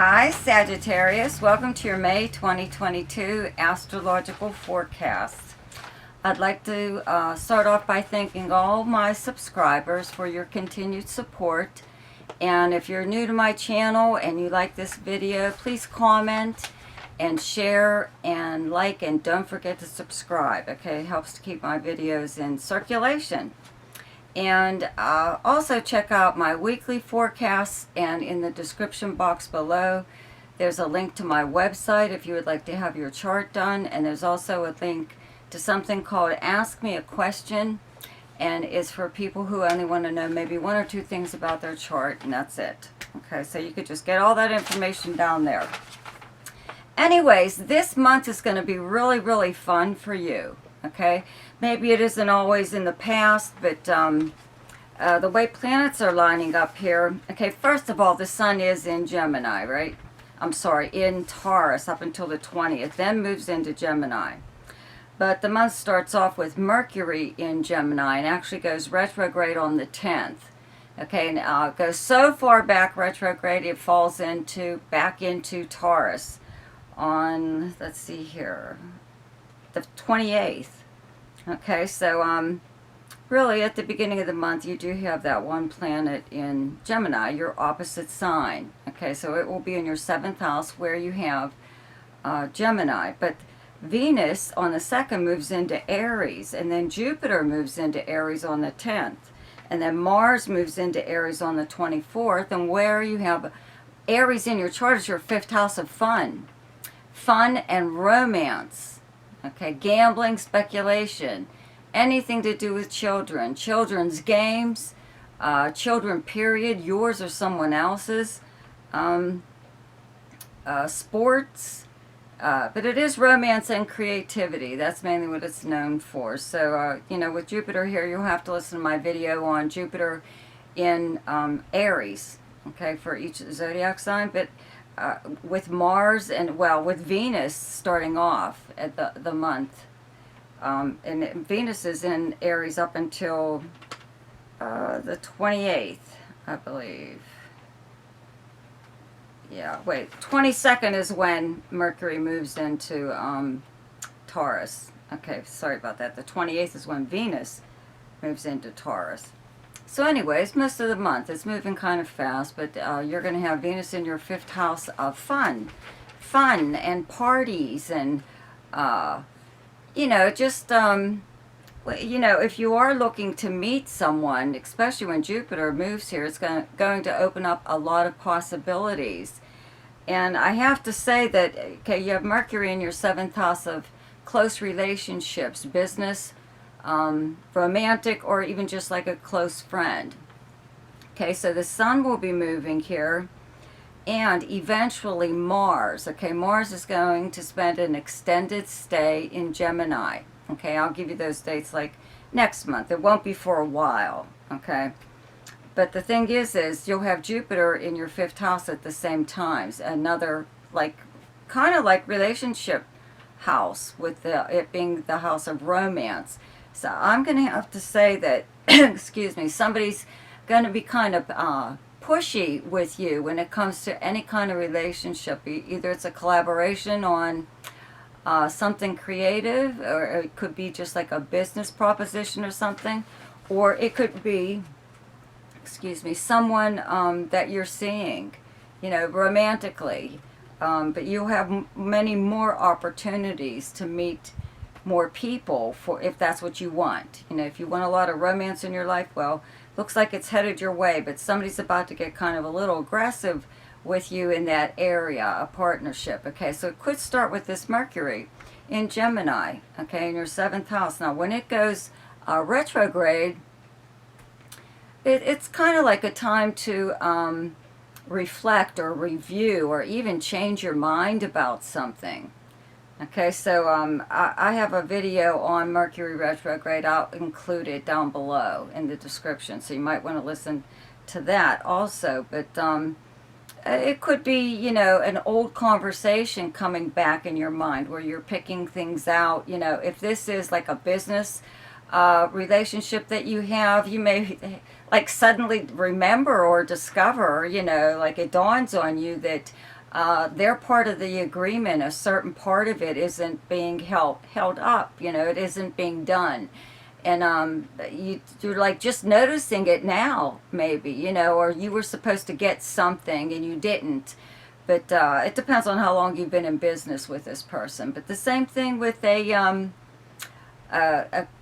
Hi Sagittarius, welcome to your May 2022 Astrological forecast. I'd like to start off by thanking all my subscribers for your continued support. And if you're new to my channel and you like this video, please comment and share and like, and don't forget to subscribe. Okay, it helps to keep my videos in circulation. And also check out my weekly forecasts, and in the description box below there's a link to my website if you would like to have your chart done, and there's also a link to something called Ask Me a Question, and it's for people who only want to know maybe one or two things about their chart, and that's it. Okay, so you could just get all that information down there. Anyways, this month is going to be really fun for you. Okay, maybe it isn't always in the past, but the way planets are lining up here. Okay, first of all, the sun is in Gemini, right? I'm sorry, in Taurus up until the 20th, then moves into Gemini. But the month starts off with Mercury in Gemini and actually goes retrograde on the 10th. Okay, and goes so far back retrograde it falls back into Taurus on, let's see here, the 28th. Okay, so really at the beginning of the month you do have that one planet in Gemini, your opposite sign. Okay, so it will be in your 7th house where you have Gemini. But Venus on the 2nd moves into Aries, and then Jupiter moves into Aries on the 10th, and then Mars moves into Aries on the 24th. And where you have Aries in your chart is your 5th house of fun and romance. Okay, gambling, speculation, anything to do with children, children's games, children period, yours or someone else's, sports, but it is romance and creativity. That's mainly what it's known for. So, you know, with Jupiter here, you'll have to listen to my video on Jupiter in Aries, okay, for each zodiac sign. But with Mars and, well, with Venus starting off at the month, and Venus is in Aries up until the 28th, I believe. Yeah, wait, 22nd is when Mercury moves into Taurus. Okay, sorry about that. The 28th is when Venus moves into Taurus. So anyways, most of the month it's moving kind of fast, but you're going to have Venus in your 5th house of fun and parties, and you know, just you know, if you are looking to meet someone, especially when Jupiter moves here, it's going to open up a lot of possibilities. And I have to say that, okay, you have Mercury in your 7th house of close relationships, business, romantic, or even just like a close friend. Okay, so the sun will be moving here, and eventually Mars. Okay, Mars is going to spend an extended stay in Gemini. Okay, I'll give you those dates like next month. It won't be for a while. Okay, but the thing is you'll have Jupiter in your 5th house at the same times. Another, like, kind of like relationship house, with it being the house of romance. So I'm going to have to say that, excuse me, somebody's going to be kind of pushy with you when it comes to any kind of relationship. Either it's a collaboration on something creative, or it could be just like a business proposition or something, or it could be, excuse me, someone that you're seeing, you know, romantically. But you'll have many more opportunities to meet more people, for if that's what you want. You know, if you want a lot of romance in your life, well, looks like it's headed your way, but somebody's about to get kind of a little aggressive with you in that area, a partnership. Okay, so it could start with this Mercury in Gemini, okay, in your 7th house. Now, when it goes retrograde, it's kind of like a time to reflect or review or even change your mind about something. Okay, so I have a video on Mercury retrograde. I'll include it down below in the description, so you might want to listen to that also. But it could be, you know, an old conversation coming back in your mind where you're picking things out. You know, if this is like a business relationship that you have, you may like suddenly remember or discover, you know, like it dawns on you that they're part of the agreement. A certain part of it isn't being held up. It isn't being done. And you're like just noticing it now, maybe, or you were supposed to get something and you didn't. But it depends on how long you've been in business with this person. But the same thing with a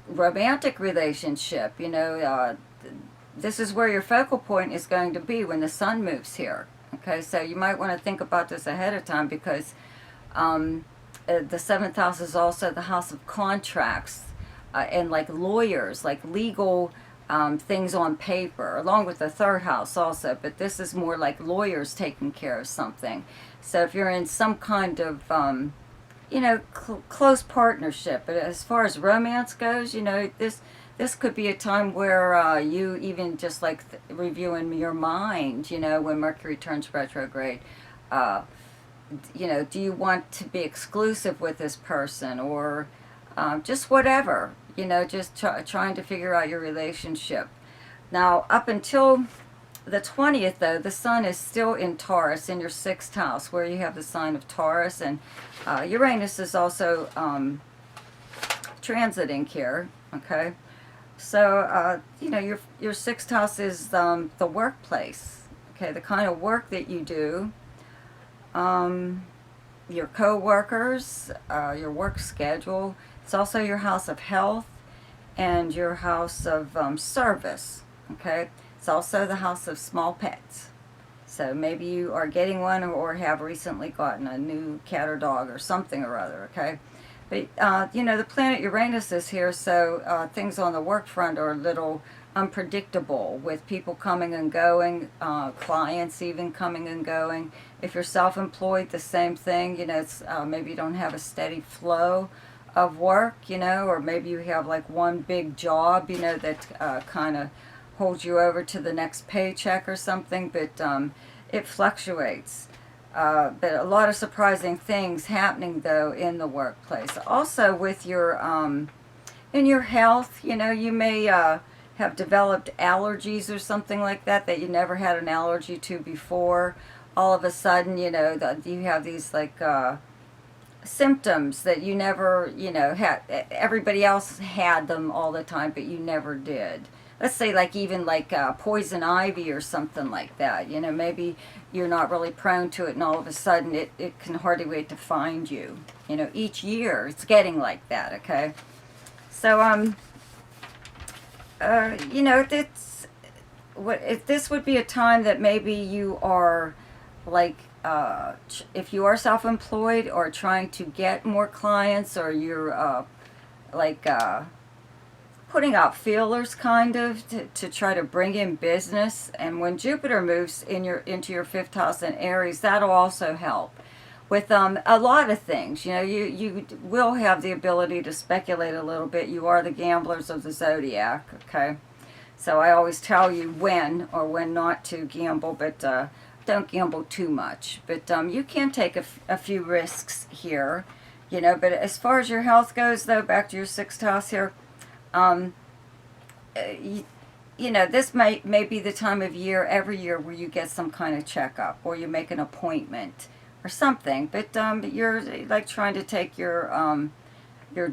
romantic relationship. This is where your focal point is going to be when the sun moves here. Okay, so you might want to think about this ahead of time, because the seventh house is also the house of contracts, and like lawyers, like legal things on paper, along with the third house also. But this is more like lawyers taking care of something. So if you're in some kind of close partnership. But as far as romance goes, this could be a time where you even just like reviewing your mind, when Mercury turns retrograde. Do you want to be exclusive with this person, or just whatever, just trying to figure out your relationship. Now, up until the 20th, though, the sun is still in Taurus, in your 6th house, where you have the sign of Taurus, and Uranus is also transiting here, okay? So, your 6th house is the workplace, okay? The kind of work that you do, your co-workers, your work schedule. It's also your house of health and your house of service, okay? It's also the house of small pets. So maybe you are getting one, or have recently gotten a new cat or dog or something or other, okay? But, the planet Uranus is here, so things on the work front are a little unpredictable, with people coming and going, clients even coming and going. If you're self-employed, the same thing. It's maybe you don't have a steady flow of work, or maybe you have like one big job, that kind of holds you over to the next paycheck or something, but it fluctuates. But a lot of surprising things happening, though, in the workplace. Also, with your in your health, you may have developed allergies or something like that you never had an allergy to before. All of a sudden, that you have these like symptoms that you never, had. Everybody else had them all the time, but you never did. Let's say like even like poison ivy or something like that. Maybe you're not really prone to it, and all of a sudden it can hardly wait to find you. Each year it's getting like that, okay? So, this would be a time that maybe you are like, if you are self-employed or trying to get more clients, or you're putting out feelers kind of to try to bring in business. And when Jupiter moves into your 5th house in Aries, that'll also help with a lot of things. You will have the ability to speculate a little bit. You are the gamblers of the Zodiac, okay? So I always tell you when or when not to gamble, but don't gamble too much. But you can take a few risks here, but as far as your health goes, though, back to your 6th house here, this may be the time of year every year where you get some kind of checkup, or you make an appointment or something. But you're like trying to take your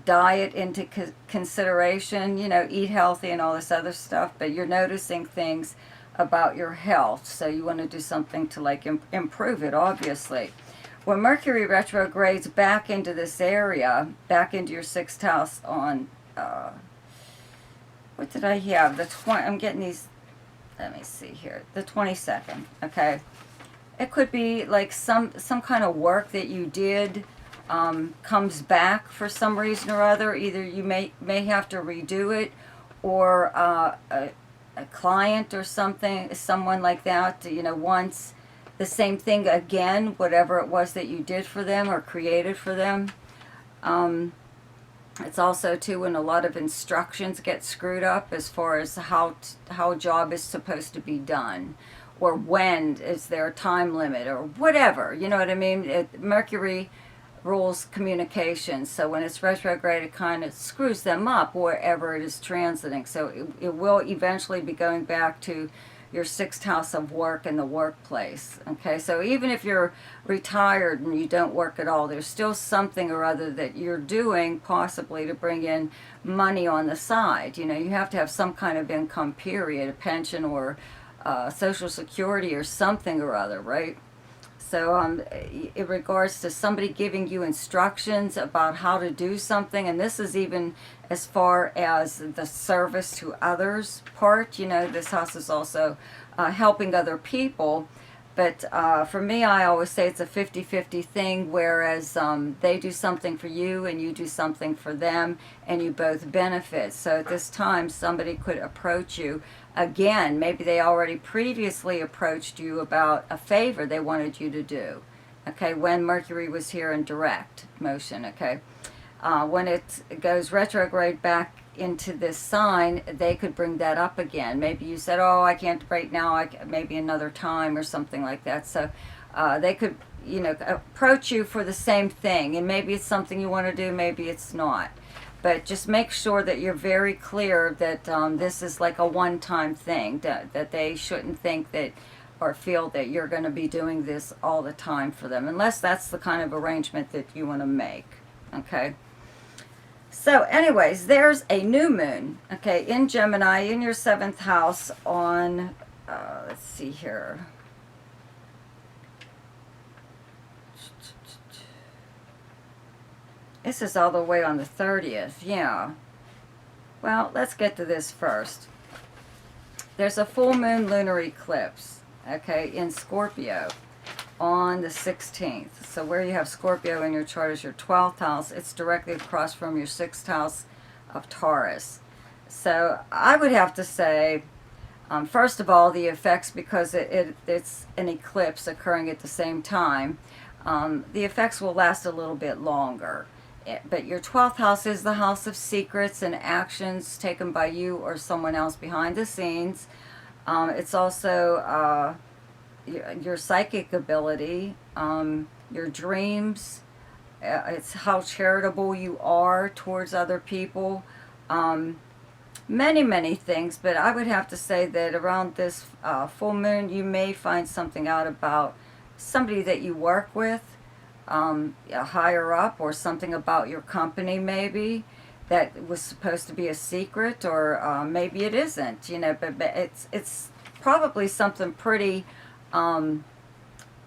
diet into consideration, eat healthy and all this other stuff. But you're noticing things about your health, so you want to do something to like improve it, obviously. When Mercury retrogrades back into this area, back into your 6th house on what did I have? I'm getting these, let me see here, the 22nd, okay? It could be like some kind of work that you did comes back for some reason or other. Either you may have to redo it, or a client or someone like that, wants the same thing again, whatever it was that you did for them or created for them. It's also, too, when a lot of instructions get screwed up as far as how a job is supposed to be done, or when is there a time limit, or whatever, you know what I mean? Mercury rules communication, so when it's retrograde, it kind of screws them up wherever it is transiting. So it will eventually be going back to your sixth house of work in the workplace. Okay, so even if you're retired and you don't work at all, there's still something or other that you're doing possibly to bring in money on the side. You know, you have to have some kind of income, period, a pension or Social Security or something or other, right? So in regards to somebody giving you instructions about how to do something, and this is even as far as the service to others part, you know, this house is also helping other people. But for me, I always say it's a 50-50 thing, whereas they do something for you and you do something for them and you both benefit. So at this time, somebody could approach you again. Maybe they already previously approached you about a favor they wanted you to do, okay, when Mercury was here in direct motion, okay. When it goes retrograde back into this sign, they could bring that up again. Maybe you said, oh, I can't right now, maybe another time or something like that. So they could, you know, approach you for the same thing, and maybe it's something you want to do, maybe it's not. But just make sure that you're very clear that this is like a one-time thing, that they shouldn't think that or feel that you're going to be doing this all the time for them, unless that's the kind of arrangement that you want to make, okay? So anyways, there's a new moon, okay, in Gemini, in your 7th house on, let's see here. This is all the way on the 30th, yeah. Well, let's get to this first. There's a full moon lunar eclipse, okay, in Scorpio on the 16th. So where you have Scorpio in your chart is your 12th house. It's directly across from your 6th house of Taurus. So I would have to say, first of all, the effects, because it's an eclipse occurring at the same time, the effects will last a little bit longer. But your 12th house is the house of secrets and actions taken by you or someone else behind the scenes. It's also your psychic ability, your dreams. It's how charitable you are towards other people. Many things, but I would have to say that around this full moon, you may find something out about somebody that you work with, higher up, or something about your company maybe that was supposed to be a secret, or maybe it isn't, you know, but it's probably something pretty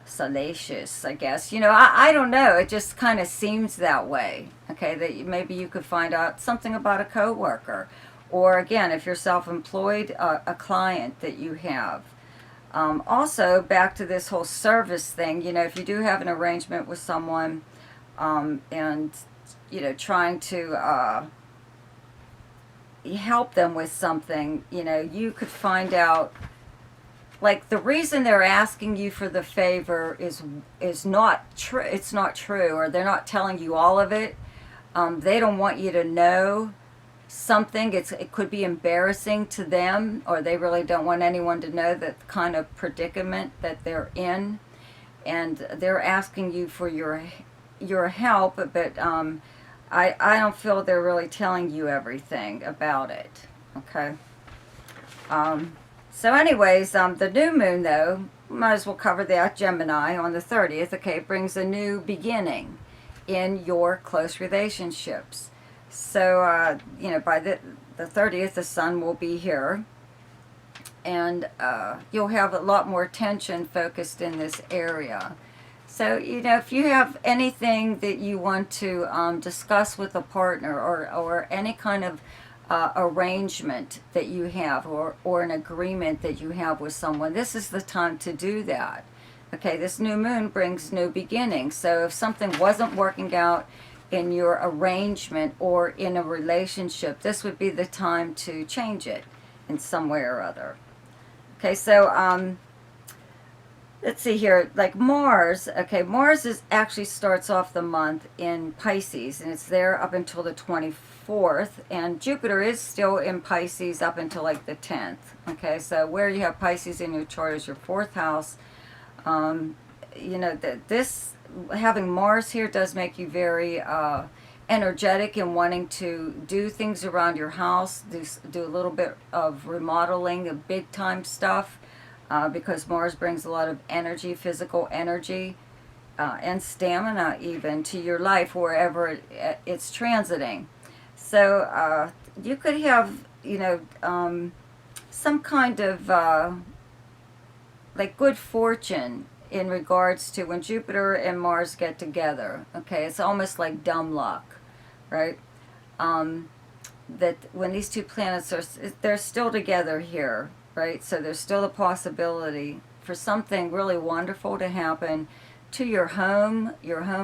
salacious, I guess. You know, I don't know, it just kind of seems that way, okay, that maybe you could find out something about a coworker, or again, if you're self-employed, a client that you have. Also, back to this whole service thing, you know, if you do have an arrangement with someone and, you know, trying to help them with something, you know, you could find out, like, the reason they're asking you for the favor is not true. It's not true, or they're not telling you all of it. They don't want you to know something. It could be embarrassing to them, or they really don't want anyone to know that kind of predicament that they're in, and they're asking you for your help, but I don't feel they're really telling you everything about it, okay? So anyways, the new moon, though, might as well cover that, Gemini, on the 30th, okay, brings a new beginning in your close relationships. So, you know, by the 30th, the sun will be here, and you'll have a lot more attention focused in this area. So, you know, if you have anything that you want to discuss with a partner, or any kind of arrangement that you have, or an agreement that you have with someone, this is the time to do that. Okay, this new moon brings new beginnings. So if something wasn't working out in your arrangement or in a relationship, this would be the time to change it in some way or other. Okay, so let's see here, like Mars, okay, Mars actually starts off the month in Pisces, and it's there up until the 24th, and Jupiter is still in Pisces up until like the 10th. Okay, so where you have Pisces in your chart is your 4th house. You know, this having Mars here does make you very energetic in wanting to do things around your house, do a little bit of remodeling, of big time stuff. because Mars brings a lot of energy, physical energy, and stamina even to your life wherever it's transiting. So you could have, some kind of like good fortune in regards to when Jupiter and Mars get together. Okay, it's almost like dumb luck, right? That when these two planets they're still together here, right? So there's still a possibility for something really wonderful to happen to your home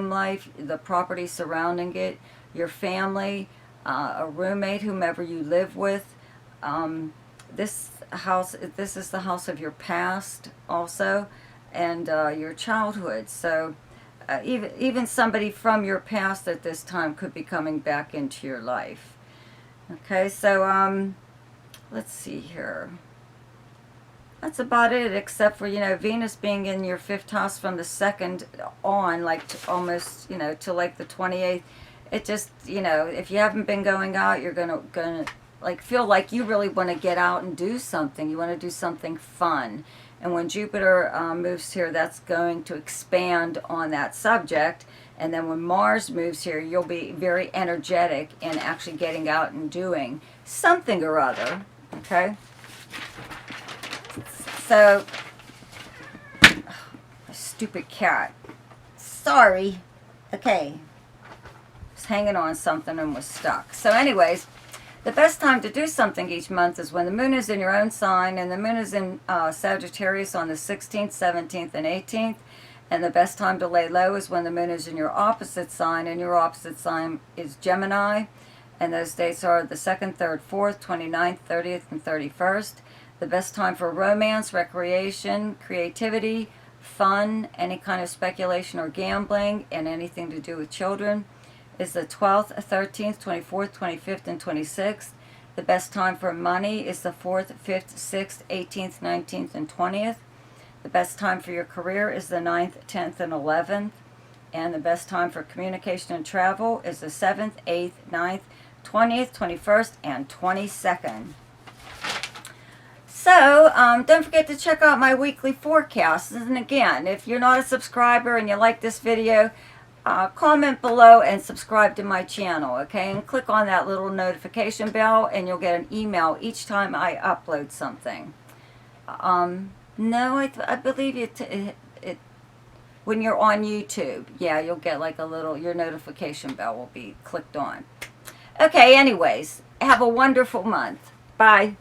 life, the property surrounding it, your family, a roommate, whomever you live with. This is the house of your past also, and your childhood. So even somebody from your past at this time could be coming back into your life. Okay, so let's see here. That's about it, except for, Venus being in your 5th house from the 2nd on, like almost, to like the 28th. It just, if you haven't been going out, you're gonna like feel like you really want to get out and do something. You want to do something fun. And when Jupiter moves here, that's going to expand on that subject. And then when Mars moves here, you'll be very energetic in actually getting out and doing something or other. Okay? So, a stupid cat. Sorry. Okay. Was hanging on something and was stuck. So anyways, the best time to do something each month is when the moon is in your own sign, and the moon is in Sagittarius on the 16th, 17th, and 18th. And the best time to lay low is when the moon is in your opposite sign, and your opposite sign is Gemini. And those dates are the 2nd, 3rd, 4th, 29th, 30th, and 31st. The best time for romance, recreation, creativity, fun, any kind of speculation or gambling, and anything to do with children is the 12th, 13th, 24th, 25th, and 26th. The best time for money is the 4th, 5th, 6th, 18th, 19th, and 20th. The best time for your career is the 9th, 10th, and 11th. And the best time for communication and travel is the 7th, 8th, 9th, 20th, 21st, and 22nd. So, don't forget to check out my weekly forecasts. And again, if you're not a subscriber and you like this video, comment below and subscribe to my channel, okay? And click on that little notification bell and you'll get an email each time I upload something. No, I believe it when you're on YouTube. Yeah, you'll get like a little, your notification bell will be clicked on. Okay, anyways, have a wonderful month. Bye.